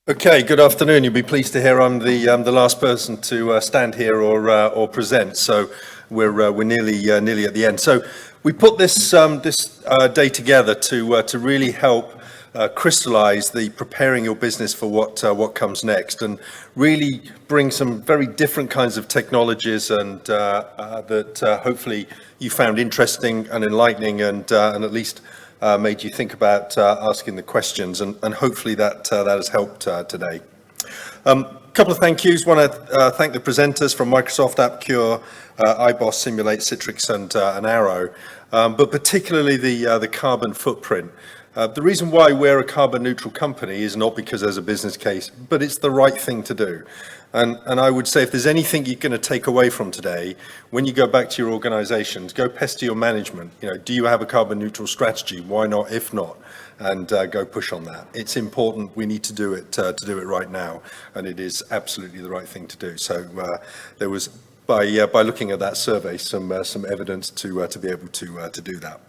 Okay, good afternoon. You'll be pleased to hear I'm the last person to stand here or present. So we're nearly at the end. So we put this day together to really help crystallize the preparing your business for what comes next, and really bring some very different kinds of technologies and that hopefully you found interesting and enlightening and at least made you think about asking the questions, and hopefully that has helped today. Couple of thank yous. Want to thank the presenters from Microsoft, AppCure, iBoss, Simulate, Citrix, and Arrow, but particularly the carbon footprint. The reason why we're a carbon neutral company is not because there's a business case, but it's the right thing to do. And I would say if there's anything you're going to take away from today, when you go back to your organizations, go pester your management. Do you have a carbon neutral strategy? Why not, if not? And go push on that. It's important. We need to do it right now. And it is absolutely the right thing to do. So there was, by looking at that survey, some evidence to be able to do that.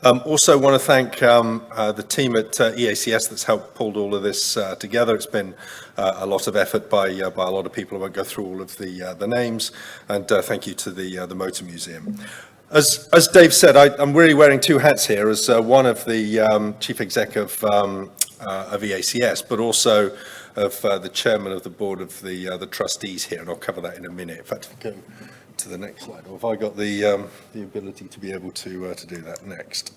Also want to thank the team at eacs that's helped pulled all of this together. It's been a lot of effort by a lot of people. I won't go through all of the names, and thank you to the Motor Museum. As Dave said, I'm really wearing two hats here as one of the chief exec of eacs, but also of the chairman of the board of the trustees here, and I'll cover that in a minute. In fact, go to the next slide, or have I got the ability to be able to do that next?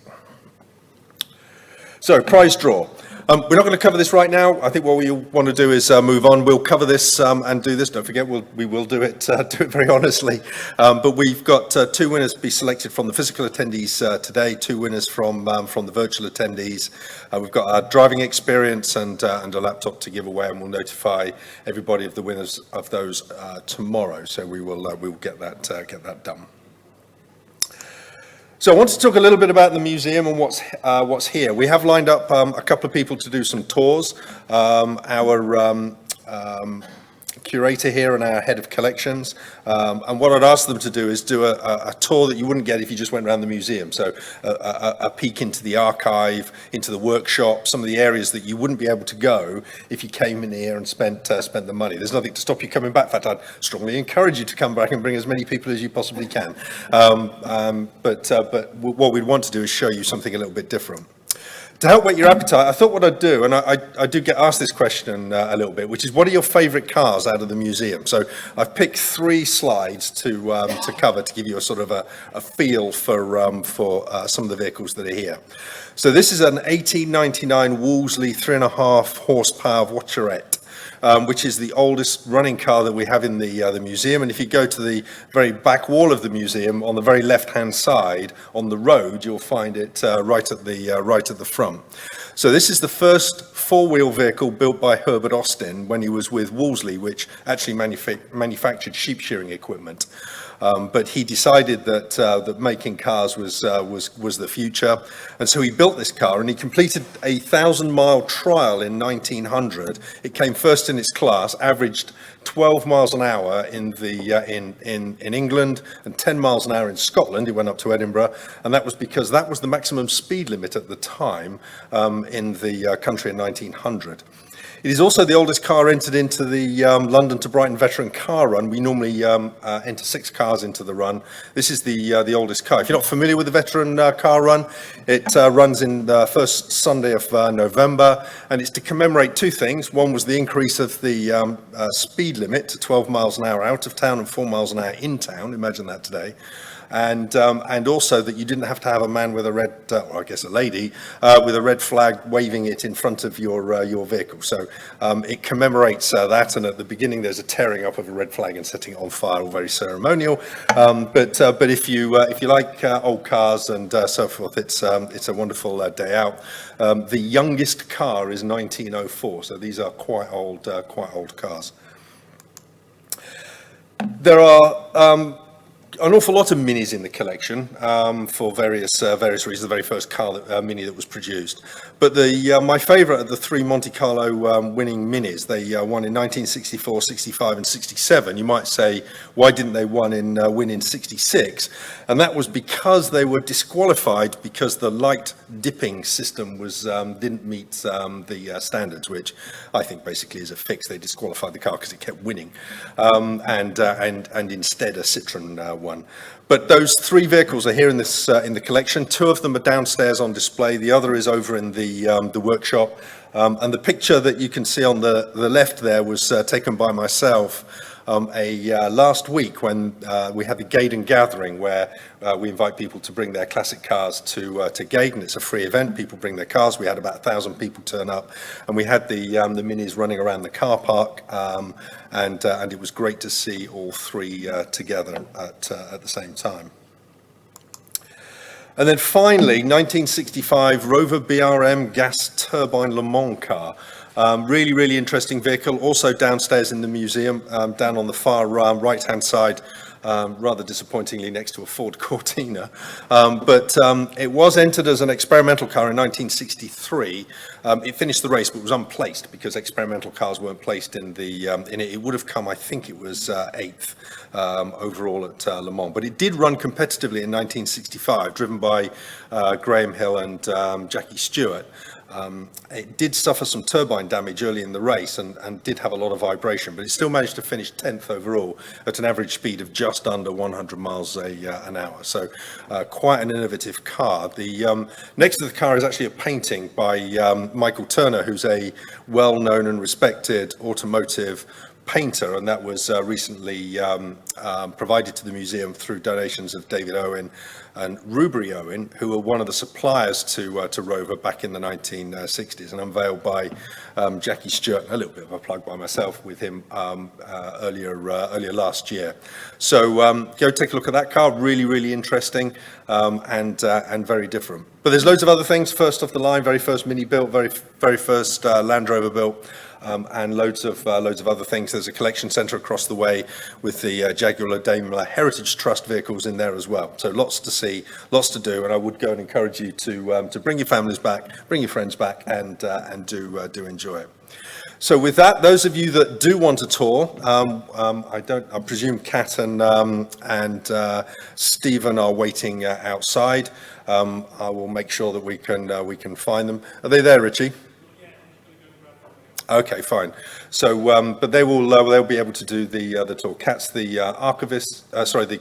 So, prize draw. We're not going to cover this right now. I think what we want to do is move on. We'll cover this and do this. Don't forget, we will do it very honestly. But we've got two winners to be selected from the physical attendees today, two winners from the virtual attendees. We've got our driving experience and a laptop to give away, and we'll notify everybody of the winners of those tomorrow. So we will get that done. So I want to talk a little bit about the museum and what's here. We have lined up a couple of people to do some tours. Our curator here and our head of collections. And what I'd ask them to do is do a tour that you wouldn't get if you just went around the museum. So a peek into the archive, into the workshop, some of the areas that you wouldn't be able to go if you came in here and spent the money. There's nothing to stop you coming back. In fact, I'd strongly encourage you to come back and bring as many people as you possibly can. But what we'd want to do is show you something a little bit different. To help whet your appetite, I thought what I'd do, and I do get asked this question a little bit, which is, what are your favourite cars out of the museum? So I've picked three slides to cover to give you a sort of a feel for some of the vehicles that are here. So this is an 1899 Wolseley 3.5 horsepower voiturette. Which is the oldest running car that we have in the museum. And if you go to the very back wall of the museum, on the very left-hand side, on the road, you'll find it right at the front. So this is the first four-wheel vehicle built by Herbert Austin when he was with Wolseley, which actually manufactured sheep shearing equipment. But he decided that making cars was the future, and so he built this car, and he completed a 1,000-mile trial in 1900. It came first in its class, averaged 12 miles an hour in England and 10 miles an hour in Scotland. It went up to Edinburgh, and that was because that was the maximum speed limit at the time in the country in 1900. It is also the oldest car entered into the London to Brighton Veteran Car Run. We normally enter 6 cars into the run. This is the oldest car. If you're not familiar with the Veteran Car Run, it runs in the first Sunday of November, and it's to commemorate two things. One was the increase of the speed limit to 12 miles an hour out of town and 4 miles an hour in town. Imagine that today. And also that you didn't have to have a man with a red, or I guess a lady, with a red flag waving it in front of your vehicle. So it commemorates that, and at the beginning there's a tearing up of a red flag and setting it on fire, all very ceremonial. But if you like old cars and so forth, it's a wonderful day out. The youngest car is 1904, so these are quite old cars. There are an awful lot of minis in the collection for various reasons. The very first car mini that was produced, but my favourite are the three Monte Carlo winning minis. They won in 1964, 65, and 67. You might say, why didn't they win in 66? And that was because they were disqualified because the light dipping system didn't meet the standards, which I think basically is a fix. They disqualified the car because it kept winning, and instead a Citroen one. But those three vehicles are here in the collection. Two of them are downstairs on display. The other is over in the workshop. And the picture that you can see on the left there was taken by myself last week when we had the Gaydon Gathering, where we invite people to bring their classic cars to Gaydon. It's a free event. People bring their cars. We had about 1,000 people turn up, and we had the minis running around the car park, and it was great to see all three together at the same time. And then finally, 1965 Rover BRM gas turbine Le Mans car. Really, really interesting vehicle. Also downstairs in the museum, down on the far right-hand side, rather disappointingly next to a Ford Cortina. But it was entered as an experimental car in 1963. It finished the race, but was unplaced because experimental cars weren't placed in it. It would have come, I think it was 8th overall at Le Mans. But it did run competitively in 1965, driven by Graham Hill and Jackie Stewart. It did suffer some turbine damage early in the race and did have a lot of vibration, but it still managed to finish 10th overall at an average speed of just under 100 miles an hour. So quite an innovative car. The next to the car is actually a painting by Michael Turner, who's a well-known and respected automotive painter, and that was recently provided to the museum through donations of David Owen and Rubery Owen, who were one of the suppliers to Rover back in the 1960s, and unveiled by Jackie Stewart. A little bit of a plug by myself with him earlier last year. So go take a look at that car. Really, really interesting and very different. But there's loads of other things. First off the line, very first Mini built, very first Land Rover built. And loads of other things. There's a collection centre across the way with the Jaguar Daimler Heritage Trust vehicles in there as well. So lots to see, lots to do, and I would go and encourage you to bring your families back, bring your friends back, and do enjoy it. So with that, those of you that do want a tour, I presume Kat and Stephen are waiting outside. I will make sure that we can find them. Are they there, Richie? Okay, fine. So, but they'll be able to do the tour. Kat's the archivist, the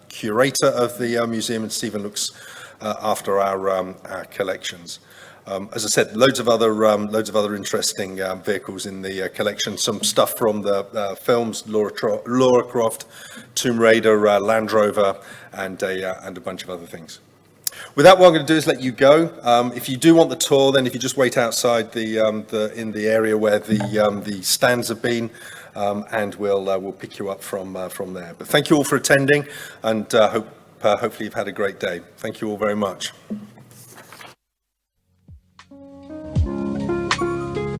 curator of the museum, and Stephen looks after our collections. As I said, loads of other interesting vehicles in the collection. Some stuff from the films, Laura Croft, Tomb Raider, Land Rover, and a bunch of other things. With that, what I'm going to do is let you go. If you do want the tour, then if you just wait outside in the area where the stands have been, and we'll pick you up from there. But thank you all for attending, and hopefully you've had a great day. Thank you all very much.